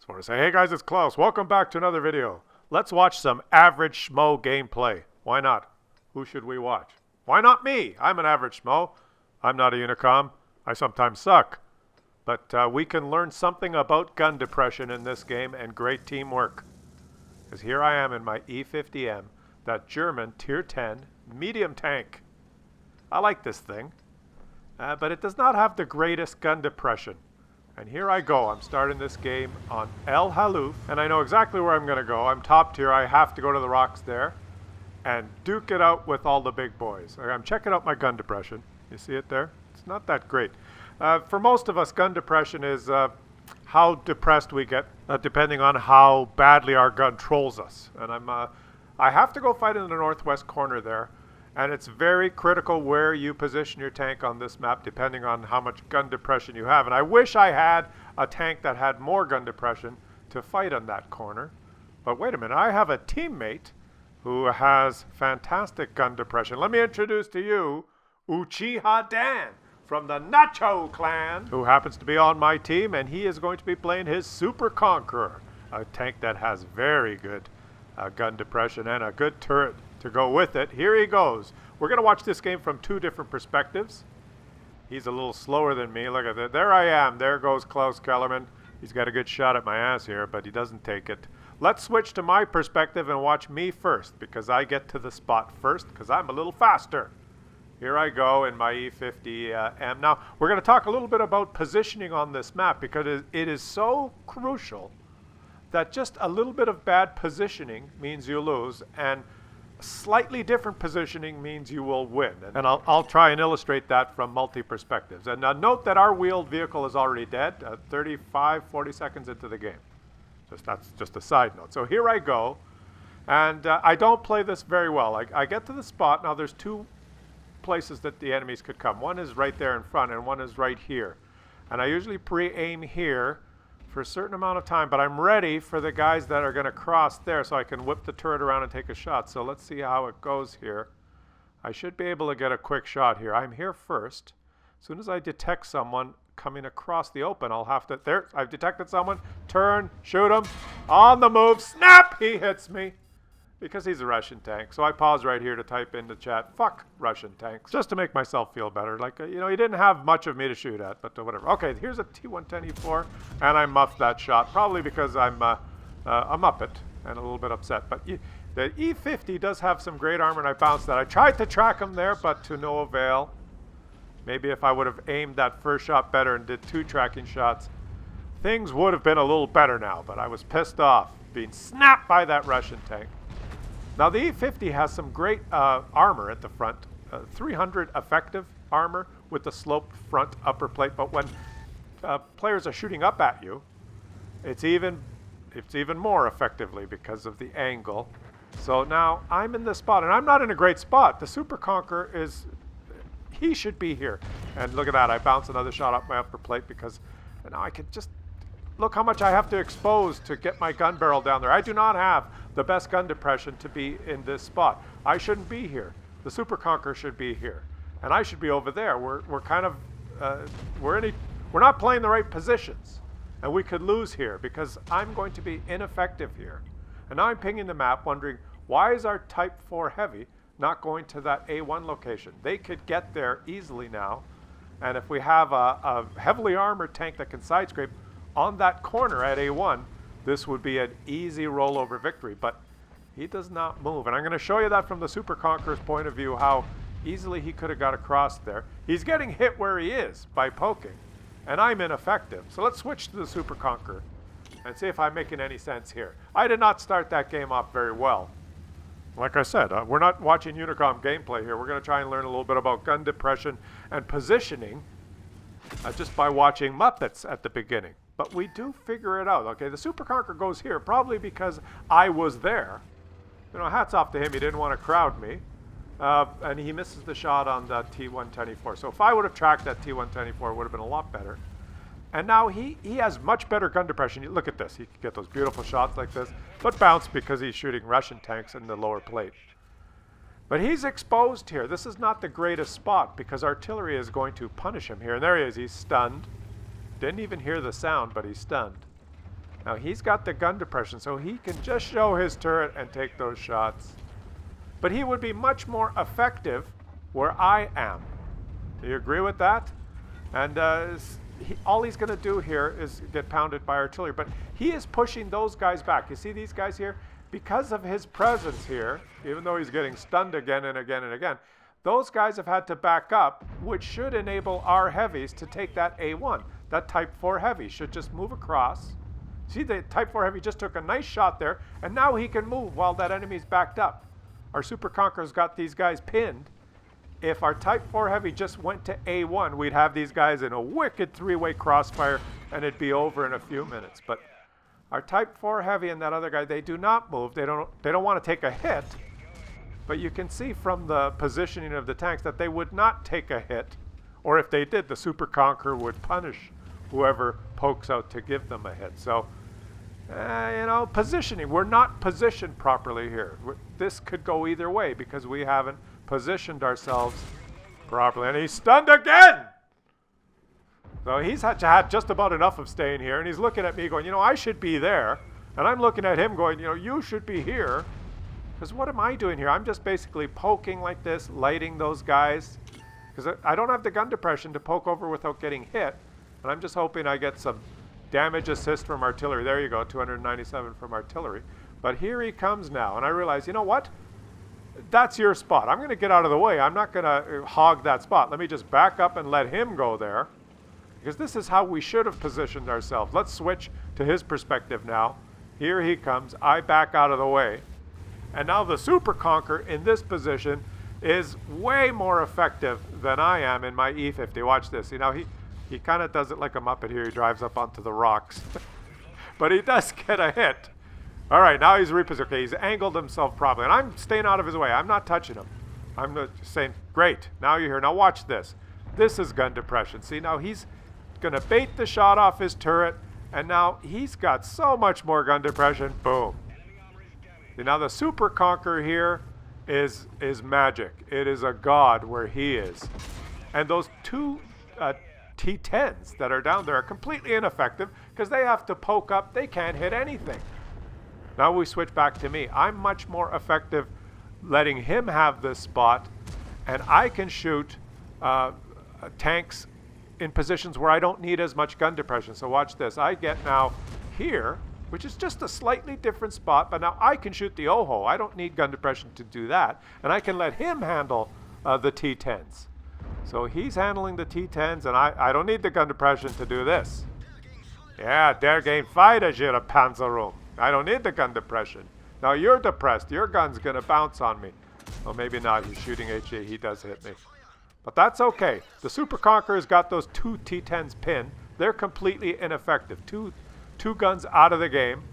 Just want to say, hey guys, it's Klaus. Welcome back to another video. Let's watch some average schmo gameplay. Why not? Who should we watch? Why not me? I'm an average schmo. I'm not a Unicom. I sometimes suck. But we can learn something about gun depression in this game and great teamwork. Because here I am in my E50M, that German Tier 10 medium tank. I like this thing, but it does not have the greatest gun depression. And here I go. I'm starting this game on El Haluf, and I know exactly where I'm going to go. I'm top tier. I have to go to the rocks there and duke it out with all the big boys. I'm checking out my gun depression. You see it there? It's not that great. For most of us, gun depression is how depressed we get depending on how badly our gun trolls us. And I have to go fight in the northwest corner there. And it's very critical where you position your tank on this map depending on how much gun depression you have. And I wish I had a tank that had more gun depression to fight on that corner. But wait a minute, I have a teammate who has fantastic gun depression. Let me introduce to you Uchiha Dan from the Nacho clan, who happens to be on my team, and he is going to be playing his Super Conqueror, a tank that has very good gun depression and a good turret to go with it. Here he goes. We're going to watch this game from two different perspectives. He's a little slower than me. Look at that. There I am. There goes Klaus Kellerman. He's got a good shot at my ass here, but he doesn't take it. Let's switch to my perspective and watch me first, because I get to the spot first, because I'm a little faster. Here I go in my E50M. Now, we're going to talk a little bit about positioning on this map, because it is so crucial that just a little bit of bad positioning means you lose, and slightly different positioning means you will win. And I'll try and illustrate that from multi-perspectives. And note that our wheeled vehicle is already dead, 40 seconds into the game. That's just a side note. So here I go, and I don't play this very well. I get to the spot. Now there's two places that the enemies could come. One is right there in front, and one is right here. And I usually pre-aim here for a certain amount of time, but I'm ready for the guys that are going to cross there so I can whip the turret around and take a shot. So let's see how it goes here. I should be able to get a quick shot here. I'm here first. As soon as I detect someone coming across the open, I'll have to... There, I've detected someone. Turn, shoot him. On the move. Snap! He hits me. Because he's a Russian tank. So I pause right here to type in the chat, fuck Russian tanks, just to make myself feel better. Like, you know, he didn't have much of me to shoot at, but whatever. Okay, here's a T110E4, and I muffed that shot, probably because I'm a Muppet and a little bit upset. But the E50 does have some great armor, and I bounced that. I tried to track him there, but to no avail. Maybe if I would have aimed that first shot better and did two tracking shots, things would have been a little better now, but I was pissed off being snapped by that Russian tank. Now the E50 has some great armor at the front, 300 effective armor with the sloped front upper plate. But when players are shooting up at you, it's even more effectively because of the angle. So now I'm in this spot, and I'm not in a great spot. The Super Conqueror he should be here. And look at that, I bounce another shot up my upper plate because now I can just look how much I have to expose to get my gun barrel down there. I do not have the best gun depression to be in this spot. I shouldn't be here. The Super Conqueror should be here, and I should be over there. We're kind of we're not playing the right positions, and we could lose here because I'm going to be ineffective here. And now I'm pinging the map, wondering why is our Type 4 heavy not going to that A1 location? They could get there easily now, and if we have a heavily armored tank that can side scrape on that corner at A1, this would be an easy rollover victory, but he does not move. And I'm going to show you that from the Super Conqueror's point of view, how easily he could have got across there. He's getting hit where he is by poking, and I'm ineffective. So let's switch to the Super Conqueror and see if I'm making any sense here. I did not start that game off very well. Like I said, we're not watching Unicom gameplay here. We're going to try and learn a little bit about gun depression and positioning just by watching Muppets at the beginning. But we do figure it out. Okay, the Super Conqueror goes here, probably because I was there. You know, hats off to him. He didn't want to crowd me. And he misses the shot on the T110E4. So if I would have tracked that T110E4, it would have been a lot better. And now he has much better gun depression. Look at this. He can get those beautiful shots like this, but bounce because he's shooting Russian tanks in the lower plate. But he's exposed here. This is not the greatest spot because artillery is going to punish him here. And there he is. He's stunned. Didn't even hear the sound, but he's stunned. Now he's got the gun depression, so he can just show his turret and take those shots. But he would be much more effective where I am. Do you agree with that? And all he's going to do here is get pounded by artillery. But he is pushing those guys back. You see these guys here? Because of his presence here, even though he's getting stunned again and again and again, those guys have had to back up, which should enable our heavies to take that A1. That Type 4 heavy should just move across. See, the Type 4 heavy just took a nice shot there, and now he can move while that enemy's backed up. Our Super Conqueror's got these guys pinned. If our Type 4 heavy just went to A1, we'd have these guys in a wicked three-way crossfire, and it'd be over in a few minutes. But our Type 4 heavy and that other guy, they do not move. They don't want to take a hit. But you can see from the positioning of the tanks that they would not take a hit. Or if they did, the Super Conqueror would punish whoever pokes out to give them a hit. So, you know, positioning. We're not positioned properly here. This could go either way because we haven't positioned ourselves properly. And he's stunned again! So he's had just about enough of staying here. And he's looking at me going, you know, I should be there. And I'm looking at him going, you know, you should be here. Because what am I doing here? I'm just basically poking like this, lighting those guys. Because I don't have the gun depression to poke over without getting hit. And I'm just hoping I get some damage assist from artillery. There you go, 297 from artillery. But here he comes now. And I realize, you know what? That's your spot. I'm going to get out of the way. I'm not going to hog that spot. Let me just back up and let him go there. Because this is how we should have positioned ourselves. Let's switch to his perspective now. Here he comes. I back out of the way. And now the Super Conqueror in this position is way more effective than I am in my E50. Watch this. You know, he kind of does it like a Muppet here. He drives up onto the rocks. But he does get a hit. All right, now he's repositioned. Okay, he's angled himself properly. And I'm staying out of his way. I'm not touching him. I'm just saying, great. Now you're here. Now watch this. This is gun depression. See, now he's going to bait the shot off his turret. And now he's got so much more gun depression. Boom. Now the Super Conqueror here is magic. It is a god where he is. And those two T10s that are down there are completely ineffective because they have to poke up. They can't hit anything. Now we switch back to me. I'm much more effective letting him have this spot, and I can shoot tanks in positions where I don't need as much gun depression. So watch this. I get now here, which is just a slightly different spot, but now I can shoot the OHO. I don't need gun depression to do that, and I can let him handle the T10s. So he's handling the T10s, and I don't need the gun depression to do this. Yeah, der gehen weiter, Ihre Panzerung. I don't need the gun depression. Now you're depressed. Your gun's going to bounce on me. Well, maybe not. He's shooting HE. He does hit me. But that's okay. The Super Conqueror's got those two T10s pinned. They're completely ineffective. Two guns out of the game.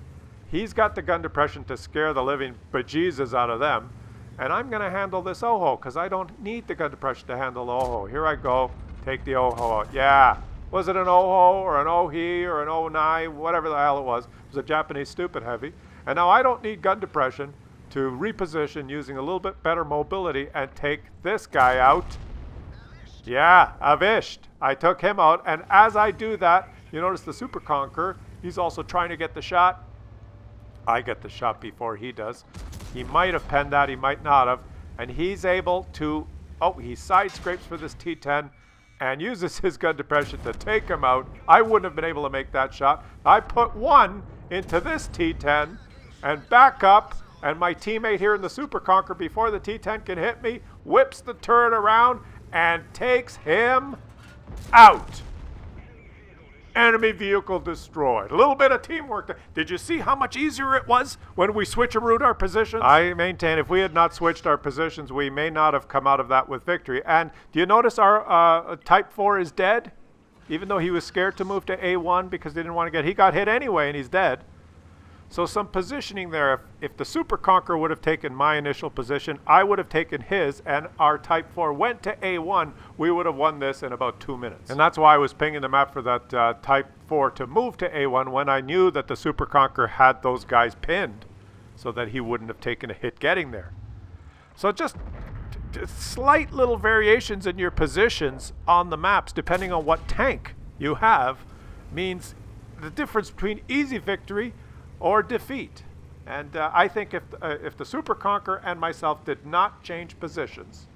He's got the gun depression to scare the living bejesus out of them. And I'm going to handle this OHO because I don't need the gun depression to handle the OHO. Here I go. Take the OHO out. Yeah. Was it an OHO or an OHE or an ONI? Whatever the hell it was. It was a Japanese stupid heavy. And now I don't need gun depression to reposition using a little bit better mobility and take this guy out. Yeah, erwischt. I took him out. And as I do that, you notice the Super Conqueror, he's also trying to get the shot. I get the shot before he does. He might have penned that, he might not have. And he's able to, he side scrapes for this T10 and uses his gun depression to take him out. I wouldn't have been able to make that shot. I put one into this T10 and back up, and my teammate here in the Super Conqueror, before the T10 can hit me, whips the turret around and takes him out. Enemy vehicle destroyed. A little bit of teamwork there. Did you see how much easier it was when we switcheroed our positions? I maintain if we had not switched our positions, we may not have come out of that with victory. And do you notice our Type 4 is dead? Even though he was scared to move to A1 because they didn't want to he got hit anyway and he's dead. So some positioning there. If the Super Conqueror would have taken my initial position, I would have taken his, and our Type 4 went to A1, we would have won this in about 2 minutes. And that's why I was pinging the map for that Type 4 to move to A1 when I knew that the Super Conqueror had those guys pinned so that he wouldn't have taken a hit getting there. So just slight little variations in your positions on the maps, depending on what tank you have, means the difference between easy victory or defeat. And I think if the Super Conqueror and myself did not change positions,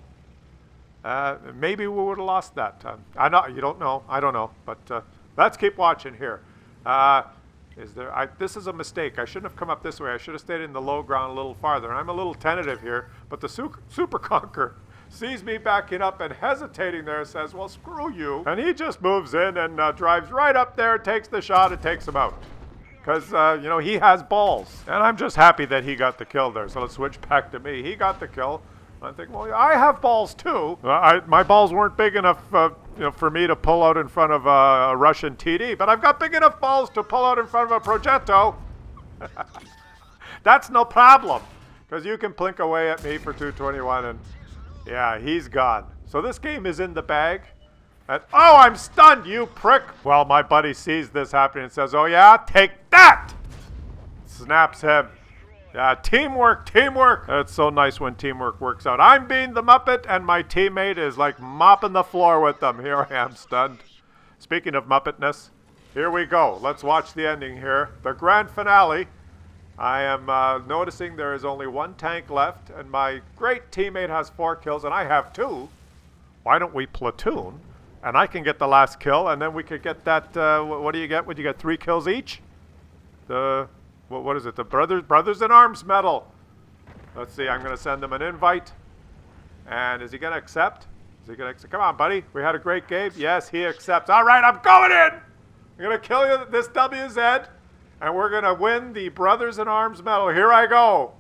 maybe we would have lost that. I know you don't know. I don't know. But let's keep watching here. This is a mistake. I shouldn't have come up this way. I should have stayed in the low ground a little farther. I'm a little tentative here, but the Super Conqueror sees me backing up and hesitating there, says, well, screw you. And he just moves in and drives right up there, takes the shot, and takes him out. Because, you know, he has balls. And I'm just happy that he got the kill there. So let's switch back to me. He got the kill. I think, well, I have balls too. My balls weren't big enough you know, for me to pull out in front of a Russian TD, but I've got big enough balls to pull out in front of a Progetto. That's no problem, because you can plink away at me for 221, and yeah, he's gone. So this game is in the bag. And, oh, I'm stunned, you prick. Well, my buddy sees this happening and says, oh yeah, take that. Snaps him. Yeah, teamwork, teamwork. It's so nice when teamwork works out. I'm being the Muppet, and my teammate is like mopping the floor with them. Here I am, stunned. Speaking of Muppetness, here we go. Let's watch the ending here. The grand finale. I am noticing there is only one tank left, and my great teammate has 4 kills, and I have 2. Why don't we platoon? And I can get the last kill, and then we could get that, what do you get? Would you get 3 kills each? What is it? The Brothers in Arms medal. Let's see. I'm going to send him an invite. And is he going to accept? Is he going to accept? Come on, buddy. We had a great game. Yes, he accepts. All right, I'm going in. I'm going to kill you this WZ. And we're going to win the Brothers in Arms medal. Here I go.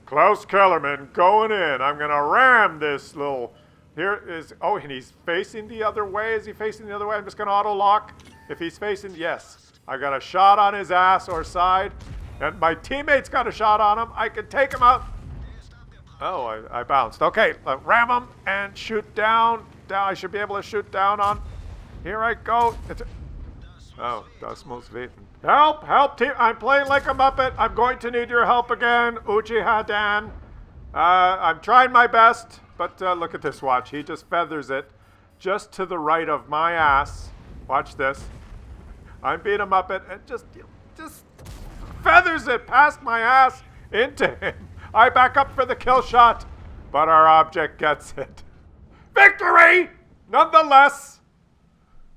Klaus Kellerman going in. I'm going to ram this little... Here is... Oh, and he's facing the other way. Is he facing the other way? I'm just going to auto-lock. If he's facing... Yes. I got a shot on his ass or side. And my teammate's got a shot on him. I can take him out. Oh, I bounced. Okay, ram him and shoot down. I should be able to shoot down on. Here I go. Oh, das muss weten. Help, help, team. I'm playing like a Muppet. I'm going to need your help again. Uchi Hadan. I'm trying my best, but look at this. Watch. He just feathers it just to the right of my ass. Watch this. I'm being a Muppet and just feathers it past my ass into him. I back up for the kill shot, but our object gets it. Victory, nonetheless.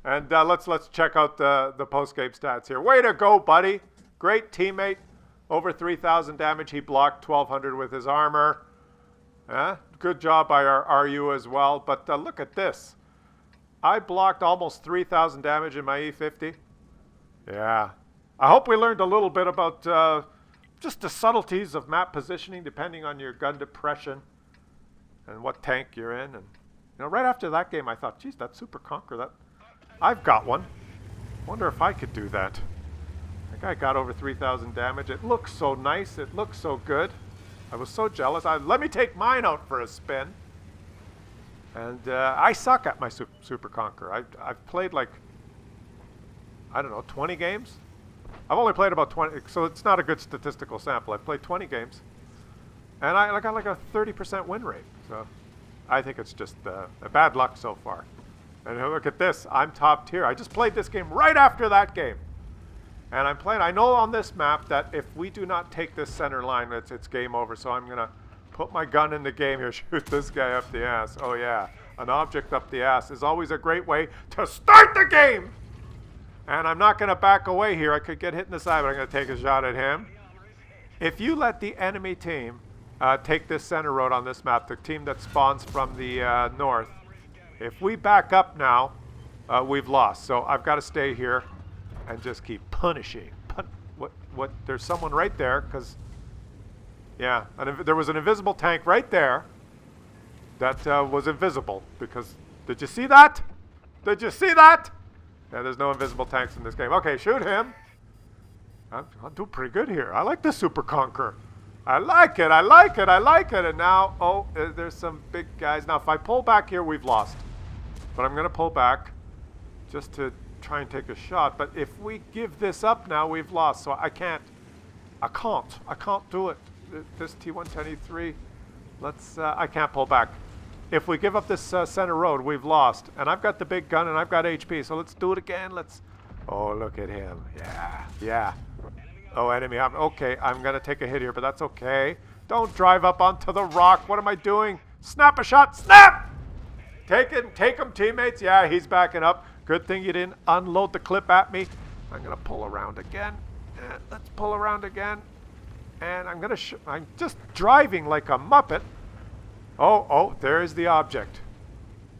And let's check out the post-game stats here. Way to go, buddy. Great teammate. Over 3,000 damage. He blocked 1,200 with his armor. Good job by our RU as well. But look at this. I blocked almost 3,000 damage in my E50. Yeah. I hope we learned a little bit about just the subtleties of map positioning depending on your gun depression and what tank you're in. And you know, right after that game, I thought, geez, that Super Conqueror, I've got one. Wonder if I could do that. That guy got over 3,000 damage. It looks so nice. It looks so good. I was so jealous. Let me take mine out for a spin. And I suck at my Super Conqueror. I've played like, I don't know, 20 games? I've only played about 20, so it's not a good statistical sample. I've played 20 games, and I got like a 30% win rate. So I think it's just a bad luck so far. And look at this. I'm top tier. I just played this game right after that game. And I know on this map that if we do not take this center line, it's game over. So I'm going to put my gun in the game here, shoot this guy up the ass. Oh, yeah. An object up the ass is always a great way to start the game. And I'm not going to back away here. I could get hit in the side, but I'm going to take a shot at him. If you let the enemy team take this center road on this map, the team that spawns from the north, if we back up now, we've lost. So I've got to stay here and just keep punishing. What? There's someone right there, because, yeah, there was an invisible tank right there that was invisible. Because, did you see that? Did you see that? Yeah, there's no invisible tanks in this game. Okay, shoot him. I'm doing pretty good here. I like the Super Conqueror. I like it, I like it, I like it. And now, oh, there's some big guys. Now, if I pull back here, we've lost. But I'm going to pull back just to try and take a shot. But if we give this up now, we've lost. So I can't do it. This T110E3, I can't pull back. If we give up this center road, we've lost. And I've got the big gun and I've got HP. So let's do it again. Let's Oh, look at him. Yeah, yeah. Oh, enemy. Okay, I'm going to take a hit here, but that's okay. Don't drive up onto the rock. What am I doing? Snap a shot. Snap! Take him, teammates. Yeah, he's backing up. Good thing you didn't unload the clip at me. I'm going to pull around again. Let's pull around again. And I'm going to I'm just driving like a muppet. Oh, there's the object.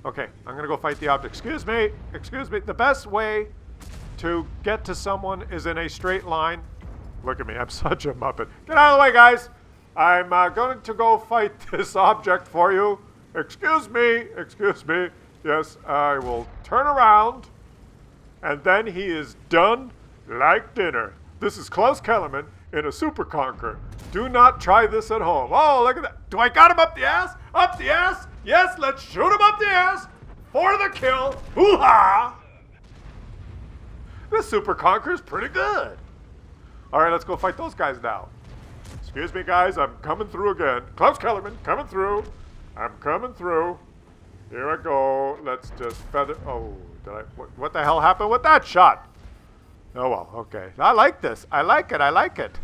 Okay, I'm going to go fight the object. Excuse me. The best way to get to someone is in a straight line. Look at me, I'm such a muppet. Get out of the way, guys. I'm going to go fight this object for you. Excuse me. Yes, I will turn around. And then he is done like dinner. This is Klaus Kellerman in a Super Conquer. Do not try this at home. Oh, look at that. Do I got him up the ass? Up the ass? Yes, let's shoot him up the ass for the kill. Hoo-ha! This Super Conquer is pretty good. All right, let's go fight those guys now. Excuse me, guys. I'm coming through again. Klaus Kellerman, coming through. I'm coming through. Here I go. Let's just feather. Oh, what the hell happened with that shot? Oh, well, okay. I like this. I like it.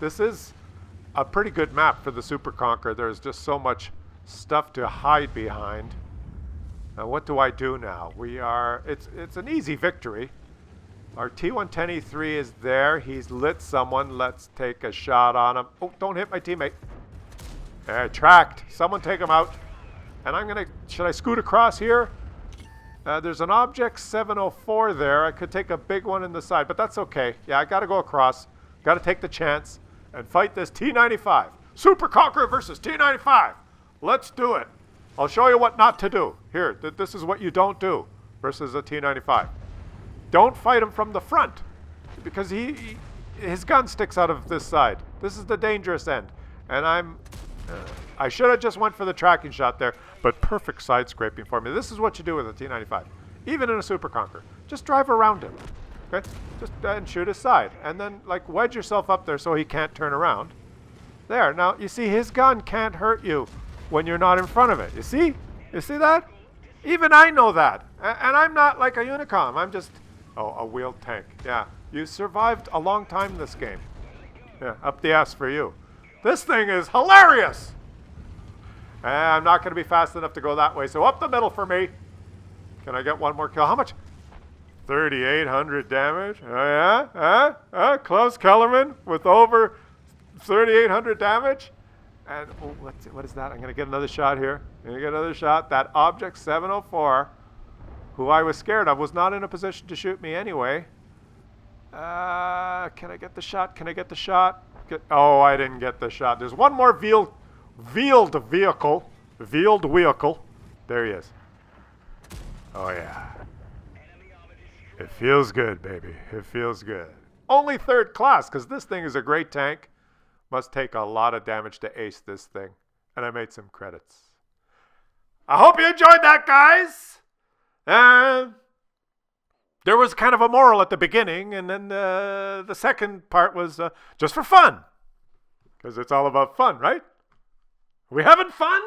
This is a pretty good map for the Super Conquer. There's just so much stuff to hide behind. Now, what do I do now? It's an easy victory. Our T-110E3 is there. He's lit someone. Let's take a shot on him. Oh, don't hit my teammate. Tracked. Someone take him out. And I'm going to... Should I scoot across here? There's an object 704 there. I could take a big one in the side, but that's okay. Yeah, I got to go across. Got to take the chance and fight this T-95. Super Conqueror versus T-95. Let's do it. I'll show you what not to do. Here, this is what you don't do versus a T-95. Don't fight him from the front because his gun sticks out of this side. This is the dangerous end. And I should have just went for the tracking shot there, but perfect side scraping for me. This is what you do with a T-95, even in a Super Conquer. Just drive around him, okay? Just and shoot his side, and then like wedge yourself up there so he can't turn around. There. Now you see his gun can't hurt you when you're not in front of it. You see? You see that? Even I know that, and I'm not like a Unicom. I'm just a wheeled tank. Yeah, you survived a long time in this game. Yeah, up the ass for you. This thing is hilarious. And I'm not going to be fast enough to go that way, so up the middle for me. Can I get one more kill? How much? 3,800 damage. Oh, yeah? Klaus Kellerman with over 3,800 damage. And what is that? I'm going to get another shot here. I'm going to get another shot. That object 704, who I was scared of, was not in a position to shoot me anyway. Can I get the shot? Oh, I didn't get the shot. There's one more veiled vehicle. There he is. Oh, yeah. It feels good, baby. It feels good. Only third class, because this thing is a great tank. Must take a lot of damage to ace this thing. And I made some credits. I hope you enjoyed that, guys. There was kind of a moral at the beginning, and then the second part was just for fun. Because it's all about fun, right? Are we having fun?